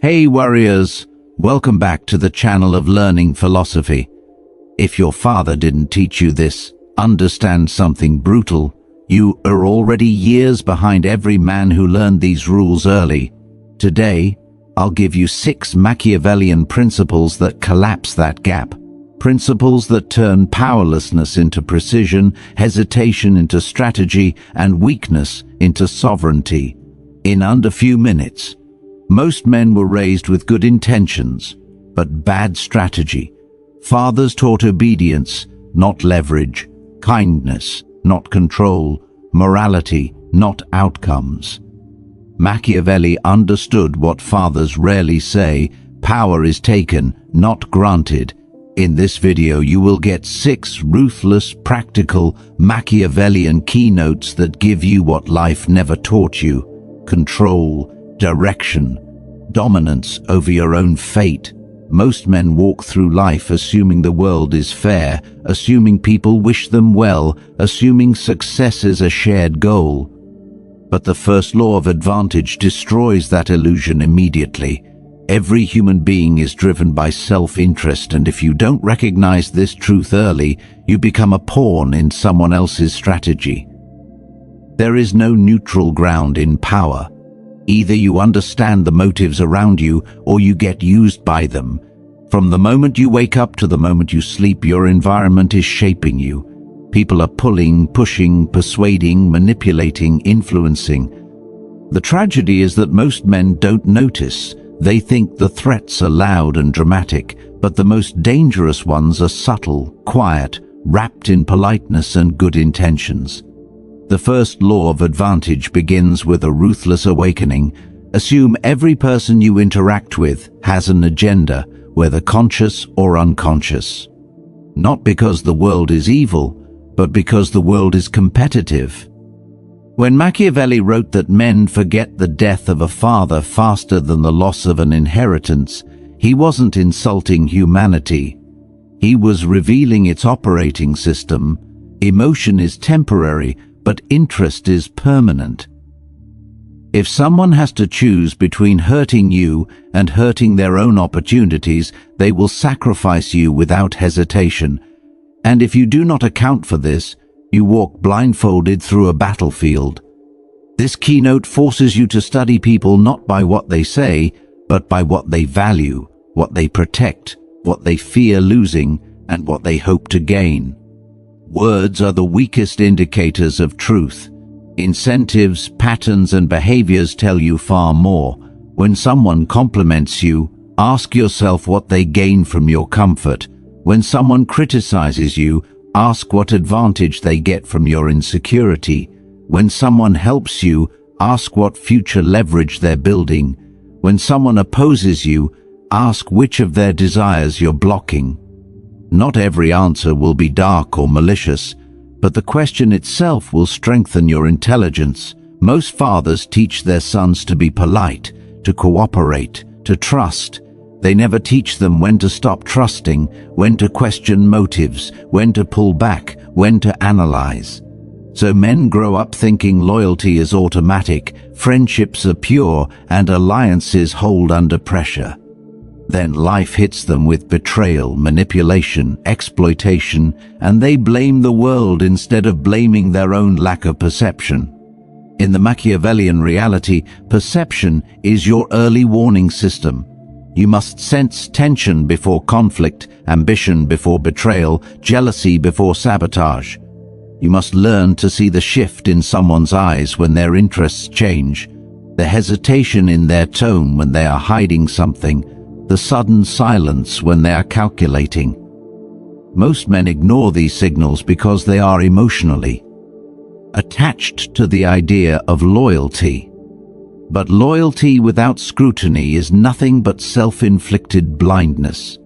Hey warriors, welcome back to the channel of learning philosophy. If your father didn't teach you this, understand something brutal. You are already years behind every man who learned these rules early. Today, I'll give you 6 Machiavellian principles that collapse that gap. Principles that turn powerlessness into precision, hesitation into strategy, and weakness into sovereignty. In under few minutes. Most men were raised with good intentions, but bad strategy. Fathers taught obedience, not leverage, kindness, not control, morality, not outcomes. Machiavelli understood what fathers rarely say: power is taken, not granted. In this video you will get 6 ruthless, practical, Machiavellian keynotes that give you what life never taught you: control, direction, dominance over your own fate. Most men walk through life assuming the world is fair, assuming people wish them well, assuming success is a shared goal. But the first law of advantage destroys that illusion immediately. Every human being is driven by self-interest, and if you don't recognize this truth early, you become a pawn in someone else's strategy. There is no neutral ground in power. Either you understand the motives around you, or you get used by them. From the moment you wake up to the moment you sleep, your environment is shaping you. People are pulling, pushing, persuading, manipulating, influencing. The tragedy is that most men don't notice. They think the threats are loud and dramatic, but the most dangerous ones are subtle, quiet, wrapped in politeness and good intentions. The first law of advantage begins with a ruthless awakening. Assume every person you interact with has an agenda, whether conscious or unconscious. Not because the world is evil, but because the world is competitive. When Machiavelli wrote that men forget the death of a father faster than the loss of an inheritance, he wasn't insulting humanity. He was revealing its operating system. Emotion is temporary, but interest is permanent. If someone has to choose between hurting you and hurting their own opportunities, they will sacrifice you without hesitation. And if you do not account for this, you walk blindfolded through a battlefield. This keynote forces you to study people not by what they say, but by what they value, what they protect, what they fear losing, and what they hope to gain. Words are the weakest indicators of truth. Incentives, patterns, and behaviors tell you far more. When someone compliments you, ask yourself what they gain from your comfort. When someone criticizes you, ask what advantage they get from your insecurity. When someone helps you, ask what future leverage they're building. When someone opposes you, ask which of their desires you're blocking. Not every answer will be dark or malicious, but the question itself will strengthen your intelligence. Most fathers teach their sons to be polite, to cooperate, to trust. They never teach them when to stop trusting, when to question motives, when to pull back, when to analyze. So men grow up thinking loyalty is automatic, friendships are pure, and alliances hold under pressure. Then life hits them with betrayal, manipulation, exploitation, and they blame the world instead of blaming their own lack of perception. In the Machiavellian reality, perception is your early warning system. You must sense tension before conflict, ambition before betrayal, jealousy before sabotage. You must learn to see the shift in someone's eyes when their interests change, the hesitation in their tone when they are hiding something, the sudden silence when they are calculating. Most men ignore these signals because they are emotionally attached to the idea of loyalty. But loyalty without scrutiny is nothing but self-inflicted blindness.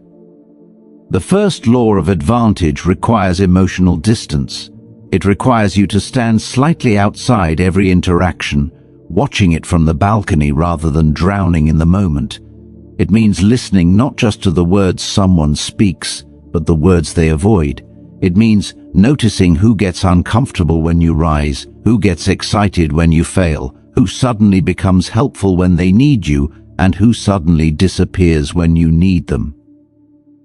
The first law of advantage requires emotional distance. It requires you to stand slightly outside every interaction, watching it from the balcony rather than drowning in the moment. It means listening not just to the words someone speaks, but the words they avoid. It means noticing who gets uncomfortable when you rise, who gets excited when you fail, who suddenly becomes helpful when they need you, and who suddenly disappears when you need them.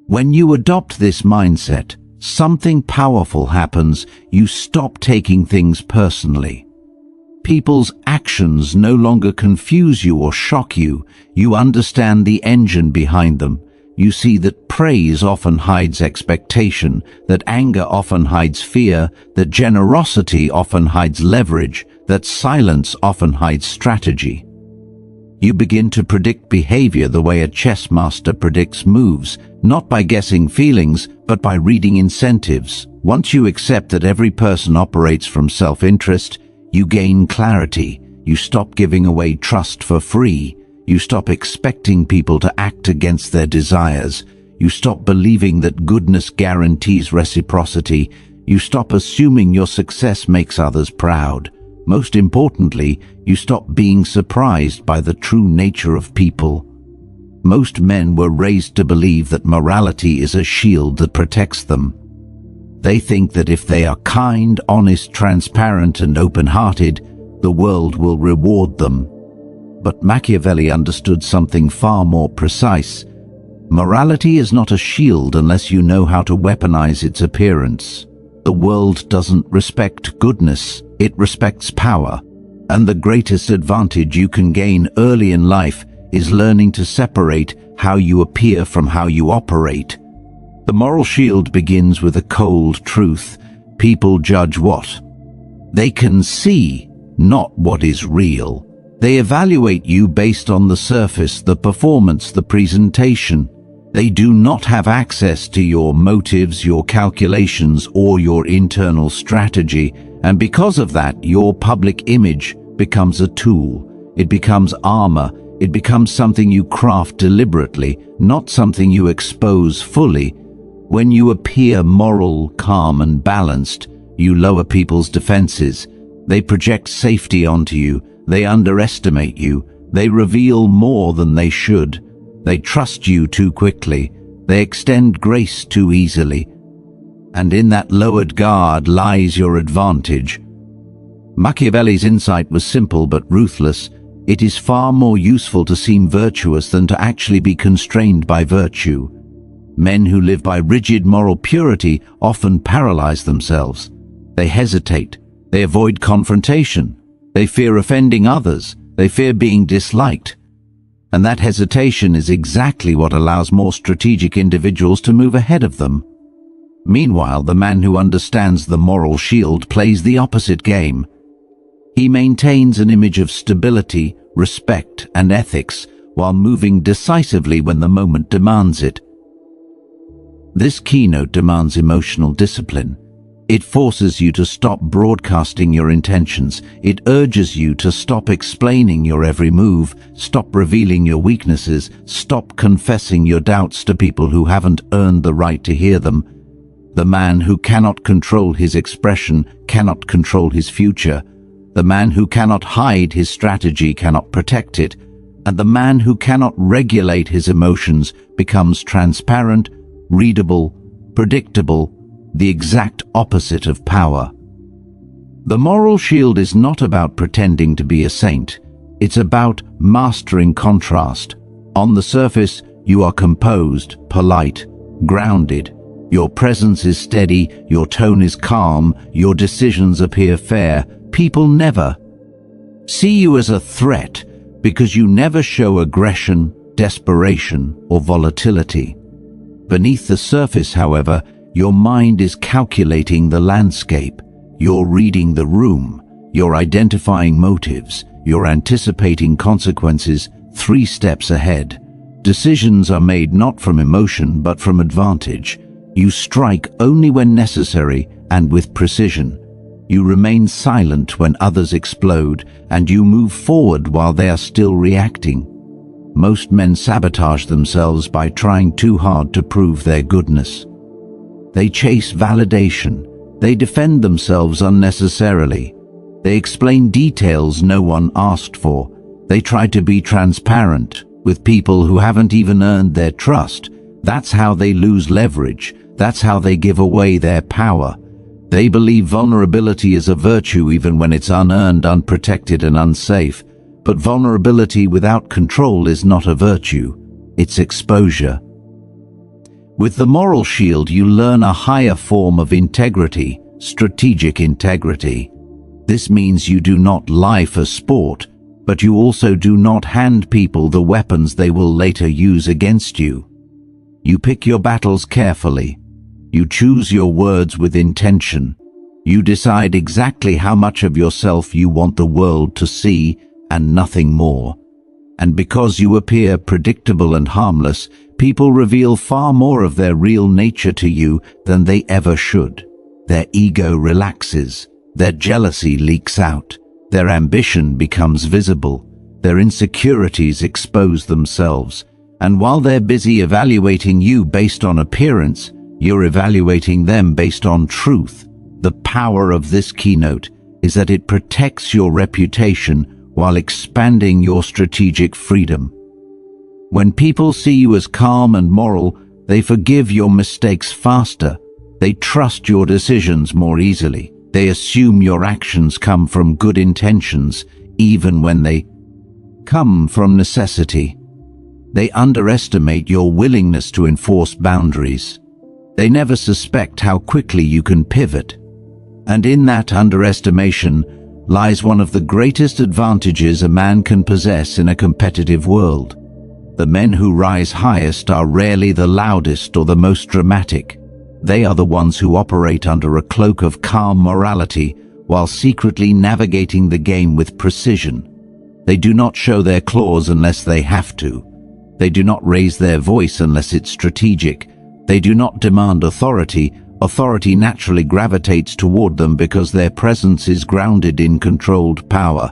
When you adopt this mindset, something powerful happens. You stop taking things personally. People's actions no longer confuse you or shock you. You understand the engine behind them. You see that praise often hides expectation, that anger often hides fear, that generosity often hides leverage, that silence often hides strategy. You begin to predict behavior the way a chess master predicts moves, not by guessing feelings, but by reading incentives. Once you accept that every person operates from self-interest, you gain clarity. You stop giving away trust for free. You stop expecting people to act against their desires. You stop believing that goodness guarantees reciprocity. You stop assuming your success makes others proud. Most importantly, you stop being surprised by the true nature of people. Most men were raised to believe that morality is a shield that protects them. They think that if they are kind, honest, transparent, and open-hearted, the world will reward them. But Machiavelli understood something far more precise. Morality is not a shield unless you know how to weaponize its appearance. The world doesn't respect goodness, it respects power. And the greatest advantage you can gain early in life is learning to separate how you appear from how you operate. The moral shield begins with a cold truth. People judge what they can see, not what is real. They evaluate you based on the surface, the performance, the presentation. They do not have access to your motives, your calculations, or your internal strategy, and because of that, your public image becomes a tool. It becomes armor. It becomes something you craft deliberately, not something you expose fully. When you appear moral, calm, and balanced, you lower people's defenses. They project safety onto you. They underestimate you. They reveal more than they should. They trust you too quickly. They extend grace too easily. And in that lowered guard lies your advantage. Machiavelli's insight was simple but ruthless. It is far more useful to seem virtuous than to actually be constrained by virtue. Men who live by rigid moral purity often paralyze themselves. They hesitate. They avoid confrontation. They fear offending others. They fear being disliked. And that hesitation is exactly what allows more strategic individuals to move ahead of them. Meanwhile, the man who understands the moral shield plays the opposite game. He maintains an image of stability, respect, and ethics while moving decisively when the moment demands it. This keynote demands emotional discipline. It forces you to stop broadcasting your intentions. It urges you to stop explaining your every move, stop revealing your weaknesses, stop confessing your doubts to people who haven't earned the right to hear them. The man who cannot control his expression cannot control his future. The man who cannot hide his strategy cannot protect it. And the man who cannot regulate his emotions becomes transparent, readable, predictable, the exact opposite of power. The moral shield is not about pretending to be a saint. It's about mastering contrast. On the surface, you are composed, polite, grounded. Your presence is steady, your tone is calm, your decisions appear fair. People never see you as a threat because you never show aggression, desperation, or volatility. Beneath the surface, however, your mind is calculating the landscape. You're reading the room. You're identifying motives. You're anticipating consequences 3 steps ahead. Decisions are made not from emotion but from advantage. You strike only when necessary and with precision. You remain silent when others explode, and you move forward while they are still reacting. Most men sabotage themselves by trying too hard to prove their goodness. They chase validation. They defend themselves unnecessarily. They explain details no one asked for. They try to be transparent with people who haven't even earned their trust. That's how they lose leverage. That's how they give away their power. They believe vulnerability is a virtue even when it's unearned, unprotected, and unsafe. But vulnerability without control is not a virtue, it's exposure. With the moral shield, you learn a higher form of integrity, strategic integrity. This means you do not lie for sport, but you also do not hand people the weapons they will later use against you. You pick your battles carefully. You choose your words with intention. You decide exactly how much of yourself you want the world to see and nothing more. And because you appear predictable and harmless, people reveal far more of their real nature to you than they ever should. Their ego relaxes, their jealousy leaks out, their ambition becomes visible, their insecurities expose themselves, and while they're busy evaluating you based on appearance, you're evaluating them based on truth. The power of this keynote is that it protects your reputation while expanding your strategic freedom. When people see you as calm and moral, they forgive your mistakes faster. They trust your decisions more easily. They assume your actions come from good intentions, even when they come from necessity. They underestimate your willingness to enforce boundaries. They never suspect how quickly you can pivot. And in that underestimation lies one of the greatest advantages a man can possess in a competitive world. The men who rise highest are rarely the loudest or the most dramatic. They are the ones who operate under a cloak of calm morality while secretly navigating the game with precision. They do not show their claws unless they have to. They do not raise their voice unless it's strategic. They do not demand authority. Authority naturally gravitates toward them because their presence is grounded in controlled power.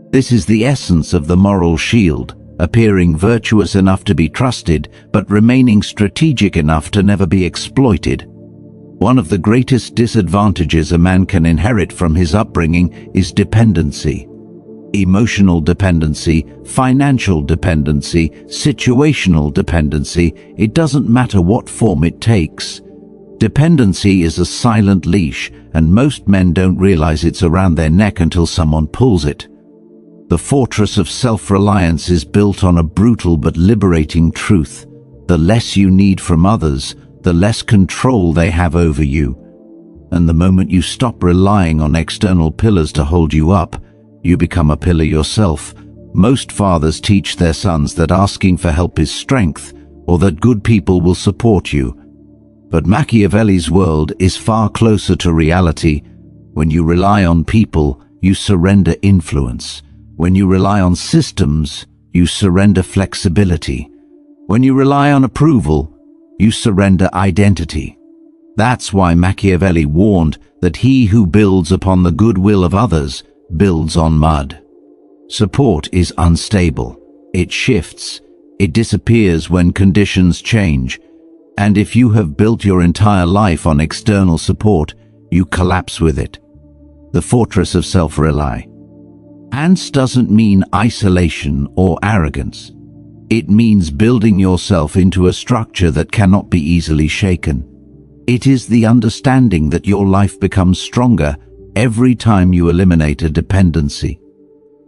This is the essence of the moral shield, appearing virtuous enough to be trusted, but remaining strategic enough to never be exploited. One of the greatest disadvantages a man can inherit from his upbringing is dependency. Emotional dependency, financial dependency, situational dependency, it doesn't matter what form it takes. Dependency is a silent leash, and most men don't realize it's around their neck until someone pulls it. The fortress of self-reliance is built on a brutal but liberating truth. The less you need from others, the less control they have over you. And the moment you stop relying on external pillars to hold you up, you become a pillar yourself. Most fathers teach their sons that asking for help is strength, or that good people will support you. But Machiavelli's world is far closer to reality. When you rely on people, you surrender influence. When you rely on systems, you surrender flexibility. When you rely on approval, you surrender identity. That's why Machiavelli warned that he who builds upon the goodwill of others builds on mud. Support is unstable. It shifts. It disappears when conditions change. And if you have built your entire life on external support, you collapse with it. The fortress of self-reliance doesn't mean isolation or arrogance. It means building yourself into a structure that cannot be easily shaken. It is the understanding that your life becomes stronger every time you eliminate a dependency.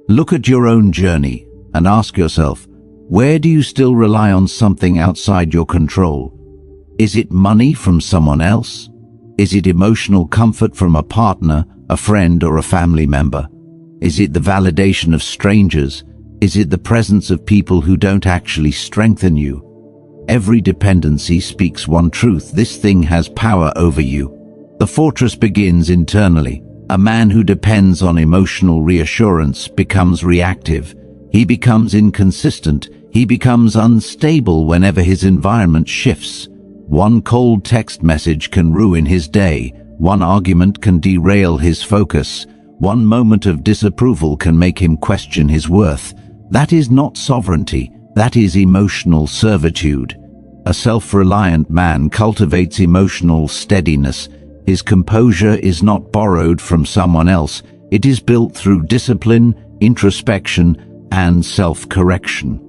Look at your own journey and ask yourself, where do you still rely on something outside your control? Is it money from someone else? Is it emotional comfort from a partner, a friend, or a family member? Is it the validation of strangers? Is it the presence of people who don't actually strengthen you? Every dependency speaks one truth: this thing has power over you. The fortress begins internally. A man who depends on emotional reassurance becomes reactive. He becomes inconsistent. He becomes unstable whenever his environment shifts. One cold text message can ruin his day. One argument can derail his focus. One moment of disapproval can make him question his worth. That is not sovereignty. That is emotional servitude. A self-reliant man cultivates emotional steadiness. His composure is not borrowed from someone else. It is built through discipline, introspection, and self-correction.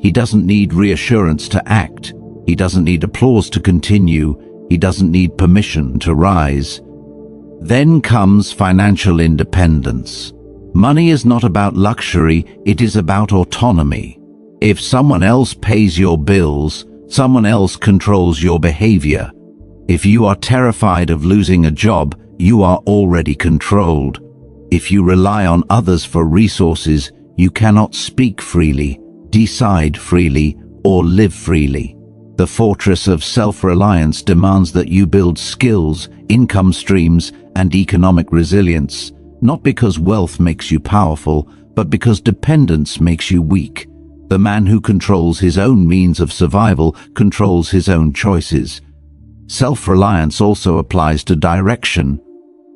He doesn't need reassurance to act. He doesn't need applause to continue. He doesn't need permission to rise. Then comes financial independence. Money is not about luxury, it is about autonomy. If someone else pays your bills, someone else controls your behavior. If you are terrified of losing a job, you are already controlled. If you rely on others for resources, you cannot speak freely, decide freely, or live freely. The fortress of self-reliance demands that you build skills, income streams, and economic resilience, not because wealth makes you powerful, but because dependence makes you weak. The man who controls his own means of survival controls his own choices. Self-reliance also applies to direction.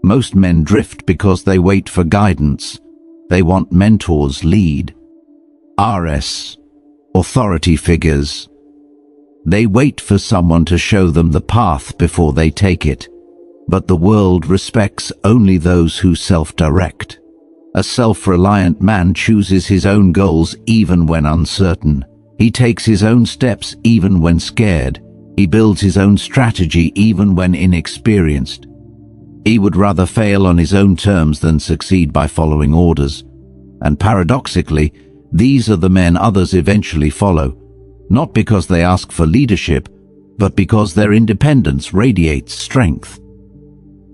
Most men drift because they wait for guidance. They want mentors lead. RS, authority figures. They wait for someone to show them the path before they take it. But the world respects only those who self-direct. A self-reliant man chooses his own goals even when uncertain. He takes his own steps even when scared. He builds his own strategy even when inexperienced. He would rather fail on his own terms than succeed by following orders. And paradoxically, these are the men others eventually follow, not because they ask for leadership, but because their independence radiates strength.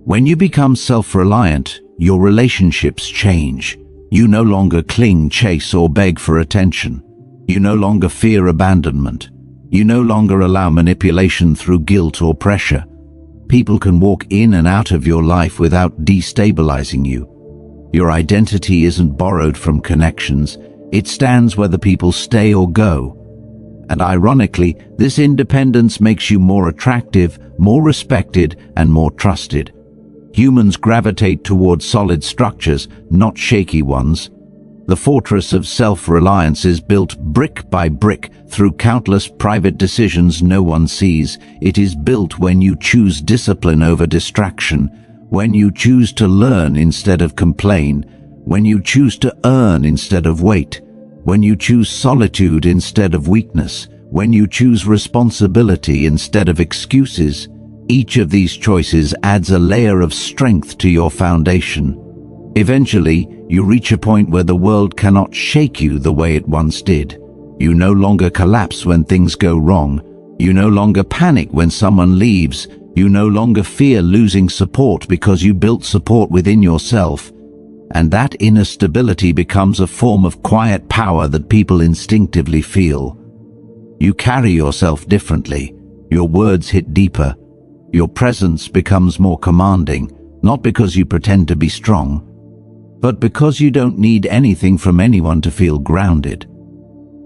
When you become self-reliant, your relationships change. You no longer cling, chase, or beg for attention. You no longer fear abandonment. You no longer allow manipulation through guilt or pressure. People can walk in and out of your life without destabilizing you. Your identity isn't borrowed from connections. It stands whether people stay or go. And ironically, this independence makes you more attractive, more respected, and more trusted. Humans gravitate towards solid structures, not shaky ones. The fortress of self-reliance is built brick by brick through countless private decisions no one sees. It is built when you choose discipline over distraction, when you choose to learn instead of complain, when you choose to earn instead of wait, when you choose solitude instead of weakness, when you choose responsibility instead of excuses. Each of these choices adds a layer of strength to your foundation. Eventually, you reach a point where the world cannot shake you the way it once did. You no longer collapse when things go wrong. You no longer panic when someone leaves. You no longer fear losing support because you built support within yourself. And that inner stability becomes a form of quiet power that people instinctively feel. You carry yourself differently. Your words hit deeper. Your presence becomes more commanding, not because you pretend to be strong, but because you don't need anything from anyone to feel grounded.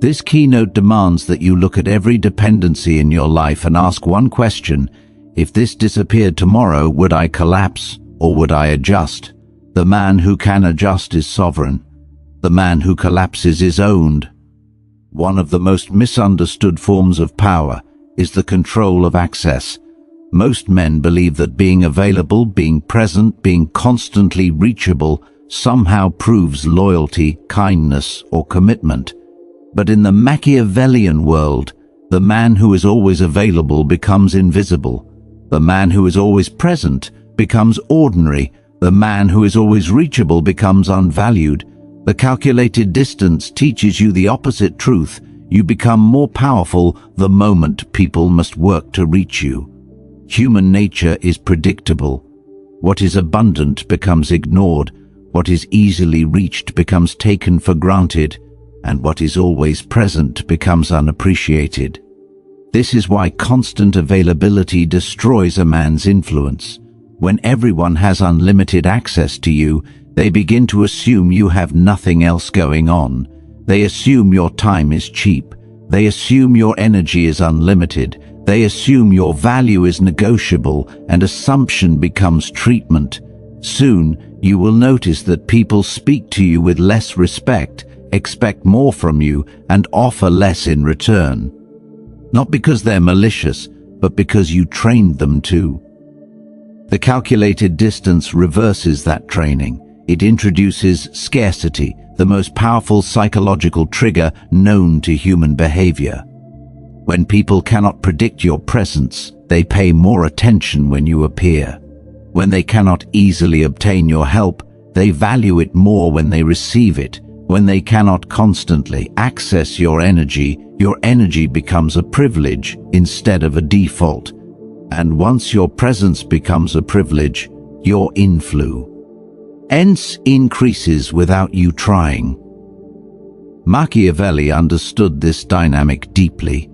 This keynote demands that you look at every dependency in your life and ask one question: if this disappeared tomorrow, would I collapse or would I adjust? The man who can adjust is sovereign. The man who collapses is owned. One of the most misunderstood forms of power is the control of access. Most men believe that being available, being present, being constantly reachable somehow proves loyalty, kindness, or commitment. But in the Machiavellian world, the man who is always available becomes invisible. The man who is always present becomes ordinary. The man who is always reachable becomes unvalued. The calculated distance teaches you the opposite truth. You become more powerful the moment people must work to reach you. Human nature is predictable. What is abundant becomes ignored. What is easily reached becomes taken for granted. And what is always present becomes unappreciated. This is why constant availability destroys a man's influence. When everyone has unlimited access to you, they begin to assume you have nothing else going on. They assume your time is cheap. They assume your energy is unlimited. They assume your value is negotiable, and assumption becomes treatment. Soon, you will notice that people speak to you with less respect, expect more from you, and offer less in return. Not because they're malicious, but because you trained them to. The calculated distance reverses that training. It introduces scarcity, the most powerful psychological trigger known to human behavior. When people cannot predict your presence, they pay more attention when you appear. When they cannot easily obtain your help, They value it more when they receive it. When they cannot constantly access your energy becomes a privilege instead of a default. And once your presence becomes a privilege, your influence increases without you trying. Machiavelli understood this dynamic deeply.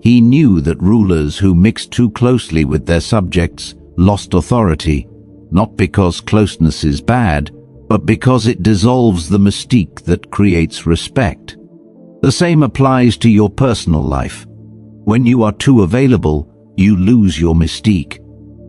He knew that rulers who mixed too closely with their subjects lost authority, not because closeness is bad, but because it dissolves the mystique that creates respect. The same applies to your personal life. When you are too available, you lose your mystique.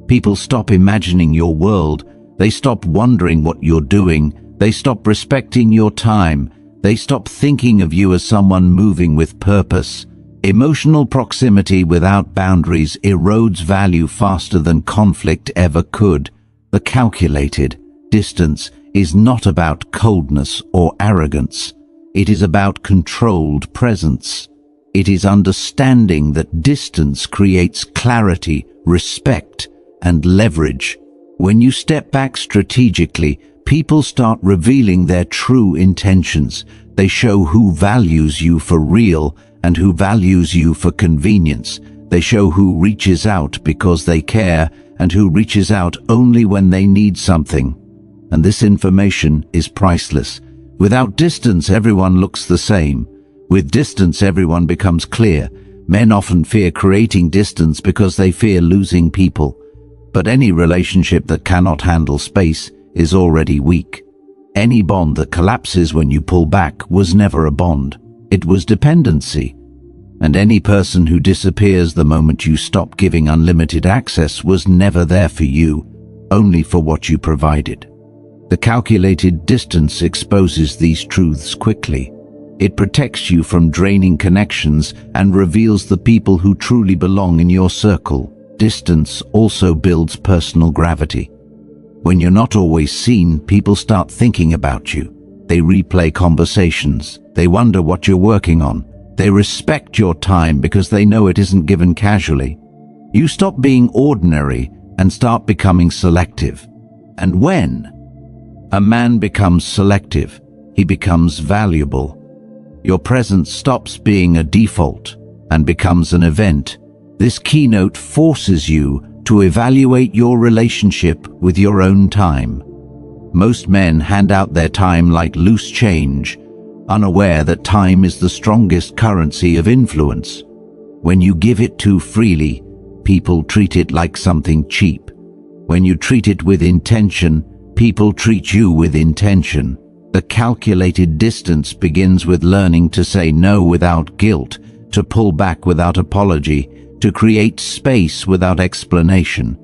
People stop imagining your world. They stop wondering what you're doing. They stop respecting your time. They stop thinking of you as someone moving with purpose. Emotional proximity without boundaries erodes value faster than conflict ever could. The calculated distance is not about coldness or arrogance. It is about controlled presence. It is understanding that distance creates clarity, respect, and leverage. When you step back strategically, people start revealing their true intentions. They show who values you for real and who values you for convenience. They show who reaches out because they care and who reaches out only when they need something. And this information is priceless. Without distance, everyone looks the same. With distance, everyone becomes clear. Men often fear creating distance because they fear losing people. But any relationship that cannot handle space is already weak. Any bond that collapses when you pull back was never a bond. It was dependency. And any person who disappears the moment you stop giving unlimited access was never there for you, only for what you provided. The calculated distance exposes these truths quickly. It protects you from draining connections and reveals the people who truly belong in your circle. Distance also builds personal gravity. When you're not always seen, people start thinking about you. They replay conversations. They wonder what you're working on. They respect your time because they know it isn't given casually. You stop being ordinary and start becoming selective. And when a man becomes selective, he becomes valuable. Your presence stops being a default and becomes an event. This keynote forces you to evaluate your relationship with your own time. Most men hand out their time like loose change, unaware that time is the strongest currency of influence. When you give it too freely, people treat it like something cheap. When you treat it with intention, people treat you with intention. The calculated distance begins with learning to say no without guilt, to pull back without apology, to create space without explanation.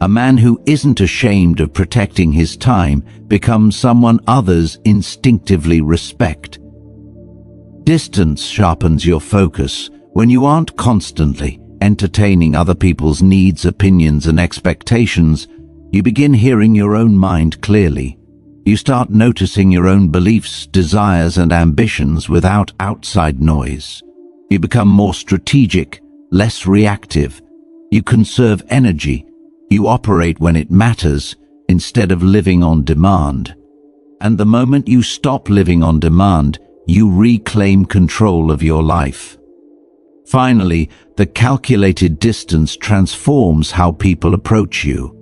A man who isn't ashamed of protecting his time becomes someone others instinctively respect. Distance sharpens your focus. When you aren't constantly entertaining other people's needs, opinions, and expectations, you begin hearing your own mind clearly. You start noticing your own beliefs, desires, and ambitions without outside noise. You become more strategic, less reactive. You conserve energy. You operate when it matters, instead of living on demand. And the moment you stop living on demand, you reclaim control of your life. Finally, the calculated distance transforms how people approach you.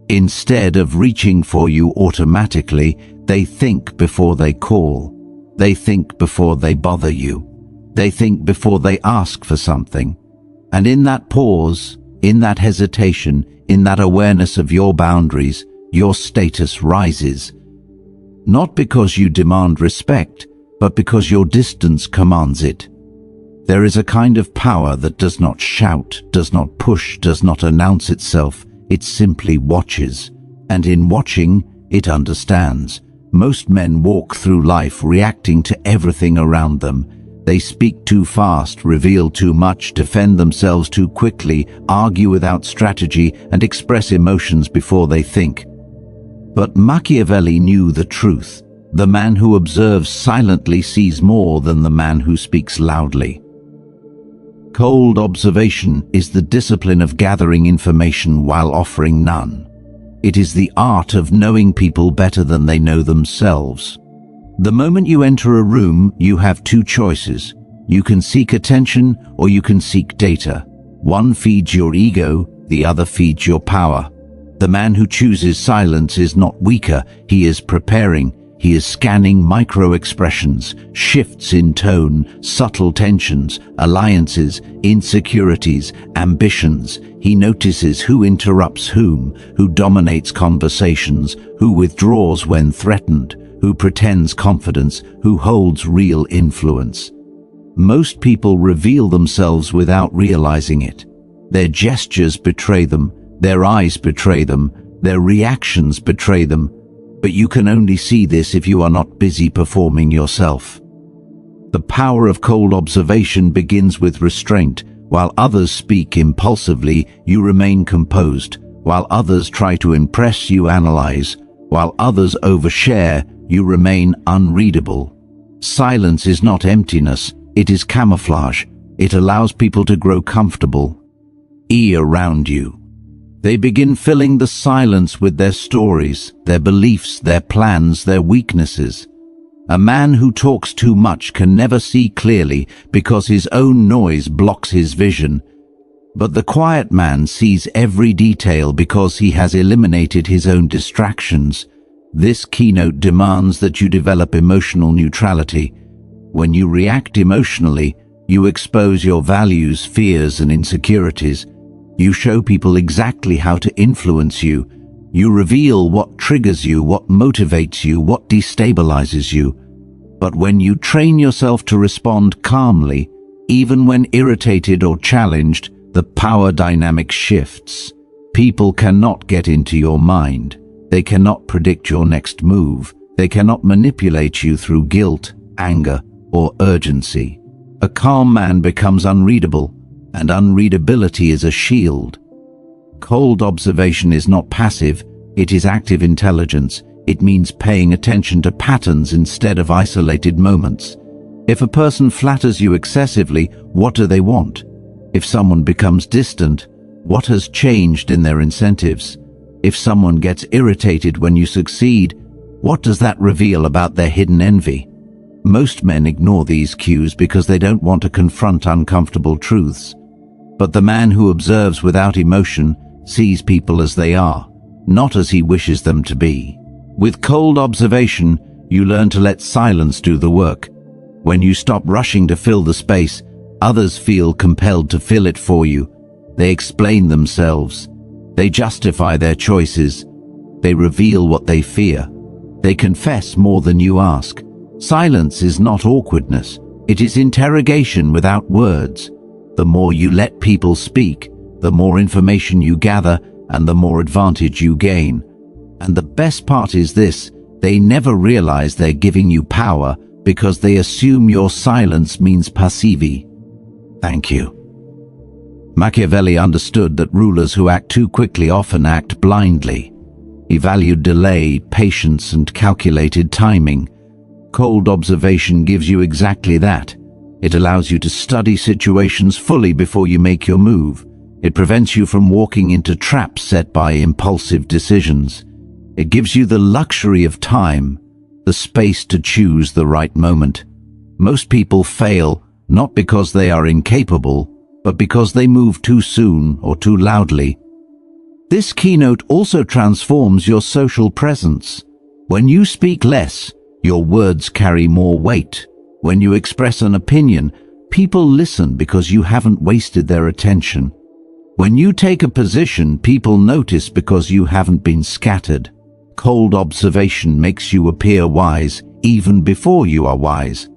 Instead of reaching for you automatically, they think before they call. They think before they bother you. They think before they ask for something. And in that pause, in that hesitation, in that awareness of your boundaries, your status rises. Not because you demand respect, but because your distance commands it. There is a kind of power that does not shout, does not push, does not announce itself. It simply watches, and in watching, it understands. Most men walk through life reacting to everything around them. They speak too fast, reveal too much, defend themselves too quickly, argue without strategy, and express emotions before they think. But Machiavelli knew the truth. The man who observes silently sees more than the man who speaks loudly. Cold observation is the discipline of gathering information while offering none. It is the art of knowing people better than they know themselves. The moment you enter a room, you have two choices. You can seek attention or you can seek data. One feeds your ego, the other feeds your power. The man who chooses silence is not weaker, he is preparing. He is scanning micro-expressions, shifts in tone, subtle tensions, alliances, insecurities, ambitions. He notices who interrupts whom, who dominates conversations, who withdraws when threatened, who pretends confidence, who holds real influence. Most people reveal themselves without realizing it. Their gestures betray them, their eyes betray them, their reactions betray them. But you can only see this if you are not busy performing yourself. The power of cold observation begins with restraint. While others speak impulsively, you remain composed. While others try to impress, you analyze. While others overshare, you remain unreadable. Silence is not emptiness, it is camouflage. It allows people to grow comfortable. Around you. They begin filling the silence with their stories, their beliefs, their plans, their weaknesses. A man who talks too much can never see clearly because his own noise blocks his vision. But the quiet man sees every detail because he has eliminated his own distractions. This keynote demands that you develop emotional neutrality. When you react emotionally, you expose your values, fears, and insecurities. You show people exactly how to influence you. You reveal what triggers you, what motivates you, what destabilizes you. But when you train yourself to respond calmly, even when irritated or challenged, the power dynamic shifts. People cannot get into your mind. They cannot predict your next move. They cannot manipulate you through guilt, anger, or urgency. A calm man becomes unreadable, and unreadability is a shield. Cold observation is not passive, it is active intelligence. It means paying attention to patterns instead of isolated moments. If a person flatters you excessively, what do they want? If someone becomes distant, what has changed in their incentives? If someone gets irritated when you succeed, what does that reveal about their hidden envy? Most men ignore these cues because they don't want to confront uncomfortable truths. But the man who observes without emotion sees people as they are, not as he wishes them to be. With cold observation, you learn to let silence do the work. When you stop rushing to fill the space, others feel compelled to fill it for you. They explain themselves. They justify their choices. They reveal what they fear. They confess more than you ask. Silence is not awkwardness. It is interrogation without words. The more you let people speak, the more information you gather and the more advantage you gain. And the best part is this, they never realize they're giving you power because they assume your silence means passivi. Thank you. Machiavelli understood that rulers who act too quickly often act blindly. He valued delay, patience, and calculated timing. Cold observation gives you exactly that. It allows you to study situations fully before you make your move. It prevents you from walking into traps set by impulsive decisions. It gives you the luxury of time, the space to choose the right moment. Most people fail not because they are incapable, but because they move too soon or too loudly. This keynote also transforms your social presence. When you speak less, your words carry more weight. When you express an opinion, people listen because you haven't wasted their attention. When you take a position, people notice because you haven't been scattered. Cold observation makes you appear wise even before you are wise.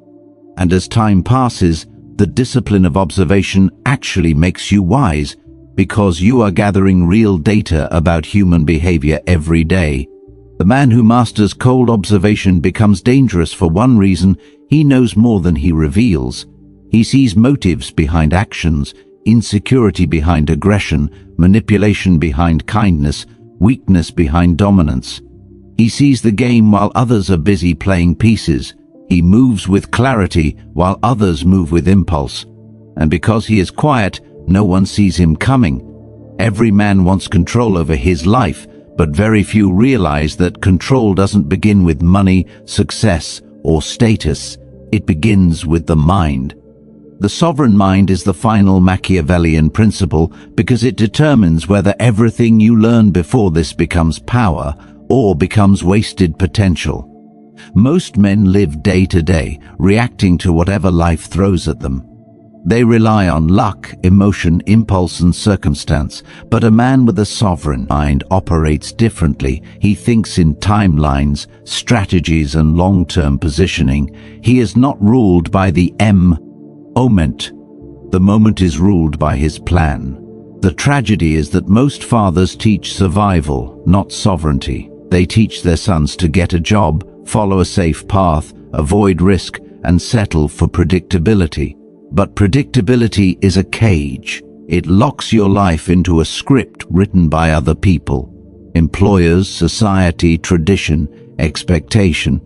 And as time passes, the discipline of observation actually makes you wise because you are gathering real data about human behavior every day. The man who masters cold observation becomes dangerous for one reason: he knows more than he reveals. He sees motives behind actions, insecurity behind aggression, manipulation behind kindness, weakness behind dominance. He sees the game while others are busy playing pieces. He moves with clarity while others move with impulse. And because he is quiet, no one sees him coming. Every man wants control over his life, But very few realize that control doesn't begin with money, success, or status. It begins with the mind. The sovereign mind is the final Machiavellian principle because it determines whether everything you learn before this becomes power or becomes wasted potential. Most men live day to day, reacting to whatever life throws at them. They rely on luck, emotion, impulse, and circumstance. But a man with a sovereign mind operates differently. He thinks in timelines, strategies, and long-term positioning. He is not ruled by the moment. The moment is ruled by his plan. The tragedy is that most fathers teach survival, not sovereignty. They teach their sons to get a job, follow a safe path, avoid risk, and settle for predictability. But predictability is a cage. It locks your life into a script written by other people. Employers, society, tradition, expectation.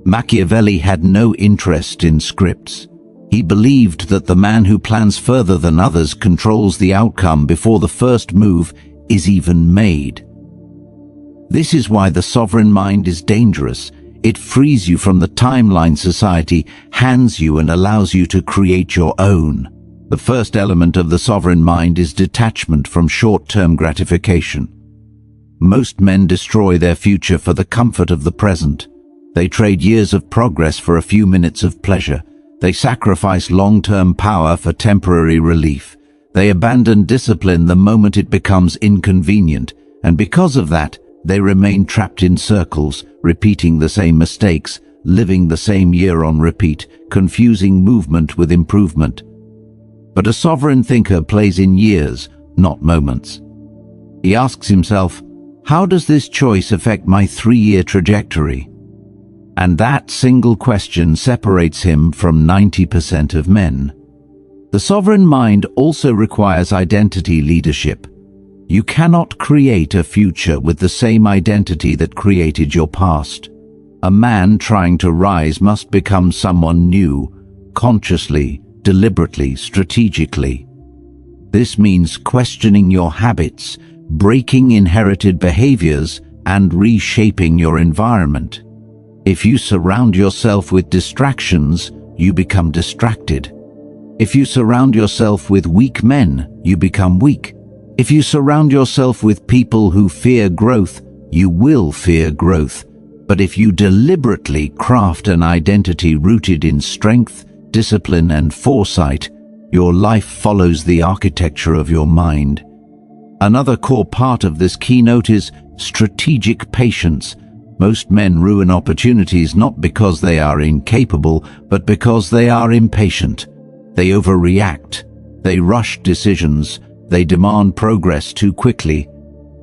Machiavelli had no interest in scripts. He believed that the man who plans further than others controls the outcome before the first move is even made. This is why the sovereign mind is dangerous. It frees you from the timeline society hands you and allows you to create your own. The first element of the sovereign mind is detachment from short-term gratification. Most men destroy their future for the comfort of the present. They trade years of progress for a few minutes of pleasure. They sacrifice long-term power for temporary relief. They abandon discipline the moment it becomes inconvenient, and because of that, they remain trapped in circles, repeating the same mistakes, living the same year on repeat, confusing movement with improvement. But a sovereign thinker plays in years, not moments. He asks himself, how does this choice affect my 3-year trajectory? And that single question separates him from 90% of men. The sovereign mind also requires identity leadership. You cannot create a future with the same identity that created your past. A man trying to rise must become someone new, consciously, deliberately, strategically. This means questioning your habits, breaking inherited behaviors, and reshaping your environment. If you surround yourself with distractions, you become distracted. If you surround yourself with weak men, you become weak. If you surround yourself with people who fear growth, you will fear growth. But if you deliberately craft an identity rooted in strength, discipline, and foresight, your life follows the architecture of your mind. Another core part of this keynote is strategic patience. Most men ruin opportunities not because they are incapable, but because they are impatient. They overreact. They rush decisions. They demand progress too quickly.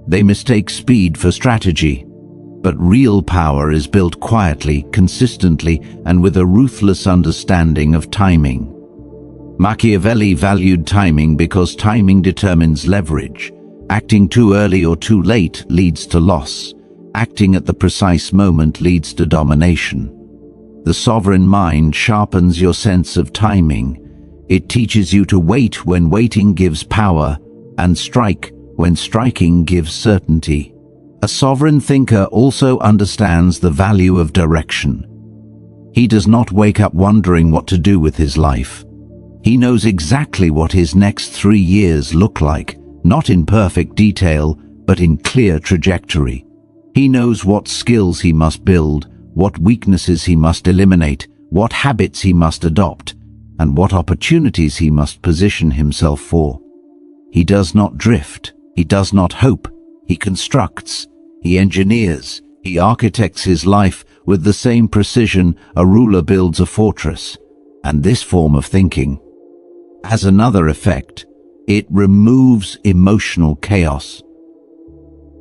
They mistake speed for strategy. But real power is built quietly, consistently, and with a ruthless understanding of timing. Machiavelli valued timing because timing determines leverage. Acting too early or too late leads to loss. Acting at the precise moment leads to domination. The sovereign mind sharpens your sense of timing. It teaches you to wait when waiting gives power, and strike when striking gives certainty. A sovereign thinker also understands the value of direction. He does not wake up wondering what to do with his life. He knows exactly what his next 3 years look like, not in perfect detail, but in clear trajectory. He knows what skills he must build, what weaknesses he must eliminate, what habits he must adopt, and what opportunities he must position himself for. He does not drift, he does not hope, he constructs, he engineers, he architects his life with the same precision a ruler builds a fortress. And this form of thinking has another effect. It removes emotional chaos.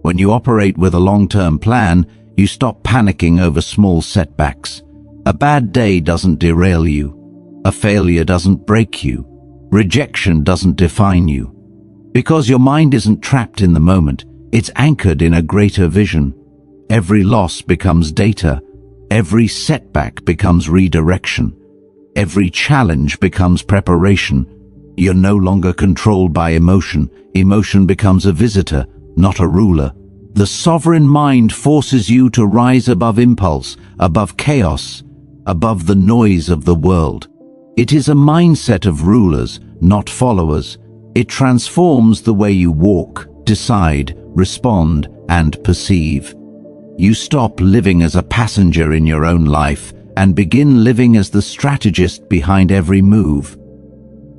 When you operate with a long-term plan, you stop panicking over small setbacks. A bad day doesn't derail you. A failure doesn't break you. Rejection doesn't define you. Because your mind isn't trapped in the moment, it's anchored in a greater vision. Every loss becomes data. Every setback becomes redirection. Every challenge becomes preparation. You're no longer controlled by emotion. Emotion becomes a visitor, not a ruler. The sovereign mind forces you to rise above impulse, above chaos, above the noise of the world. It is a mindset of rulers, not followers. It transforms the way you walk, decide, respond, and perceive. You stop living as a passenger in your own life and begin living as the strategist behind every move.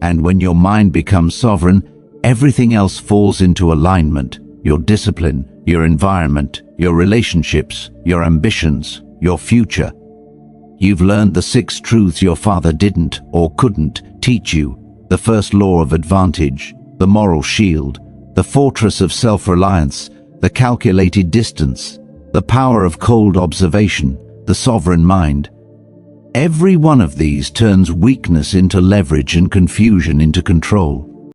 And when your mind becomes sovereign, everything else falls into alignment. Your discipline, your environment, your relationships, your ambitions, your future. You've learned the 6 truths your father didn't or couldn't teach you. The first law of advantage, the moral shield, the fortress of self-reliance, the calculated distance, the power of cold observation, the sovereign mind. Every one of these turns weakness into leverage and confusion into control.